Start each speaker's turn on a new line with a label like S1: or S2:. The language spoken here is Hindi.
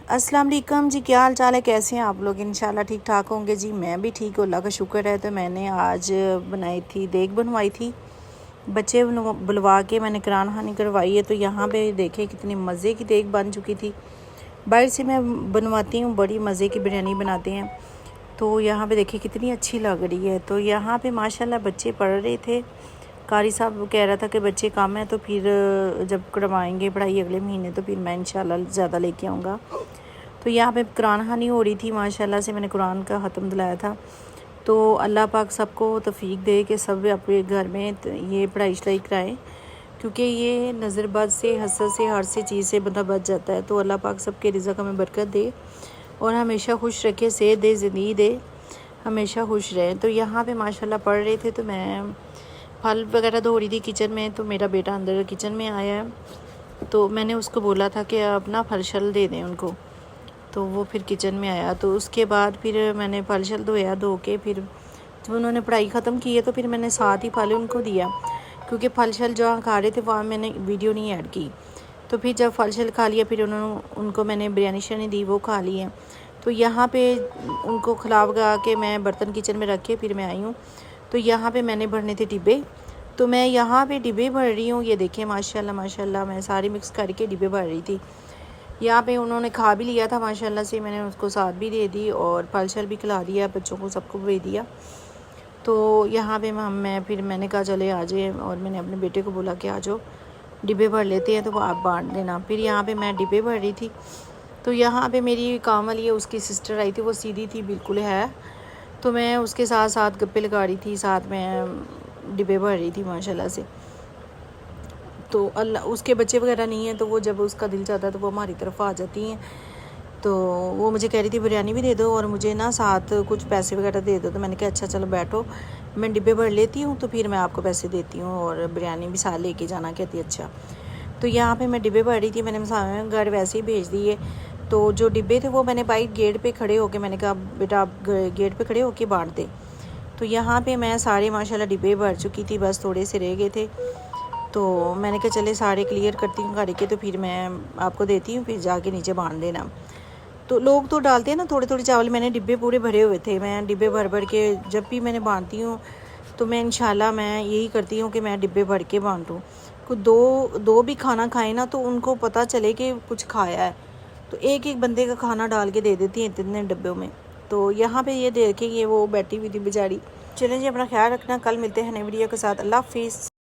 S1: अस्सलाम वालेकुम जी, क्या हाल चाल है, कैसे हैं आप लोग। इंशाल्लाह ठीक ठाक होंगे जी। मैं भी ठीक हूँ, अल्लाह का शुक्र है। तो मैंने आज बनाई थी, देग बनवाई थी, बच्चे बुलवा के मैंने कुरान खानी करवाई है। तो यहाँ पे देखे कितनी मज़े की देग बन चुकी थी। बाहर से मैं बनवाती हूँ, बड़ी मज़े की बिरयानी बनाते हैं। तो यहाँ पे देखिए कितनी अच्छी लग रही है। तो यहाँ पे माशाल्लाह बच्चे पढ़ रहे थे। कारी साहब कह रहा था कि बच्चे कम है, तो फिर जब करवाएंगे पढ़ाई अगले महीने तो फिर मैं इंशाल्लाह ज़्यादा लेके आऊँगा। तो यहाँ पे कुरान खानी हो रही थी, माशाल्लाह से मैंने कुरान का ख़त्म दिलाया था। तो अल्लाह पाक सबको तौफीक दे कि सब अपने घर में ये पढ़ाई शढ़ाई कराएँ, क्योंकि ये नज़रबद से, हसद से, हर से चीज़ से बंदा बच जाता है। तो अल्लाह पाक सबके रिज़्क़ में बरकत दे और हमेशा खुश रखे, सेहत दे, ज़िंदगी दे, हमेशा खुश रहें। तो यहाँ पे माशाल्लाह पढ़ रहे थे, तो मैं फल वगैरह धो रही थी किचन में। तो मेरा बेटा अंदर किचन में आया है, तो मैंने उसको बोला था कि आप ना फल शल दे दें उनको। तो वो फिर किचन में आया, तो उसके बाद फिर मैंने फल शल धोया, धो के फिर जब उन्होंने पढ़ाई ख़त्म की है तो फिर मैंने साथ ही फल उनको दिया, क्योंकि फल शल जहाँ खा रहे थे वहाँ मैंने वीडियो नहीं ऐड की। तो फिर जब फल शल खा लिया, फिर उनको मैंने बिरयानी शनी दी, वो खा ली है। तो यहाँ पे उनको खिला वगा के मैं बर्तन किचन में रख के फिर मैं आई हूँ। तो यहाँ पे मैंने भरने थे डिब्बे, तो मैं यहाँ पे डिब्बे भर रही हूँ। ये देखें माशाल्लाह माशाल्लाह, मैं सारी मिक्स करके डिब्बे भर रही थी। यहाँ पे उन्होंने खा भी लिया था माशाल्लाह से, मैंने उसको साथ भी दे दी और फल शल भी खिला दिया, बच्चों को सबको दे दिया। तो यहाँ पे मैंने कहा चले आ जाए, और मैंने अपने बेटे को बोला कि आ जाओ डिब्बे भर लेते हैं, तो वो आप बांट देना। फिर यहाँ पे मैं डिब्बे भर रही थी। तो यहाँ पे मेरी काम वाली है, उसकी सिस्टर आई थी, वो सीधी थी बिल्कुल है, तो मैं उसके साथ साथ गप्पे लगा रही थी, साथ में डिब्बे भर रही थी माशाल्लाह से। तो अल्लाह, उसके बच्चे वगैरह नहीं हैं, तो वो जब उसका दिल चाहता है तो वो हमारी तरफ आ जाती हैं। तो वो मुझे कह रही थी बिरयानी भी दे दो और मुझे ना साथ कुछ पैसे वगैरह दे दो। तो मैंने कहा अच्छा चलो बैठो, मैं डिब्बे भर लेती हूँ, तो फिर मैं आपको पैसे देती हूँ और बिरयानी भी साथ लेके जाना। कहती अच्छा। तो यहाँ पे मैं डिब्बे भर रही थी, मैंने घर वैसे ही भेज दिए। तो जो डिब्बे थे वो मैंने बाइक गेट पे खड़े होके मैंने कहा बेटा आप गेट पे खड़े होके बांट दे। तो यहाँ पे मैं सारे माशाल्लाह डिब्बे भर चुकी थी, बस थोड़े से रह गए थे। तो मैंने कहा चले सारे क्लियर करती हूँ करके, तो फिर मैं आपको देती हूँ, फिर जाके नीचे बांध देना। तो लोग तो डालते हैं ना थोड़े थोड़े चावल, मैंने डिब्बे पूरे भरे हुए थे। मैं डिब्बे भर भर के जब भी मैंने बांधती हूँ, तो मैं इंशाल्लाह मैं यही करती हूँ कि मैं डिब्बे भर के बांटूँ। कुछ दो दो भी खाना खाए ना, तो उनको पता चले कि कुछ खाया है। तो एक एक बंदे का खाना डाल के दे देती हैं इतने डिब्बों में। तो यहाँ पे ये देखें, ये वो बैठी हुई थी बेचारी। चलें जी, अपना ख्याल रखना, कल मिलते हैं नई वीडियो के साथ। अल्लाह हाफिज़।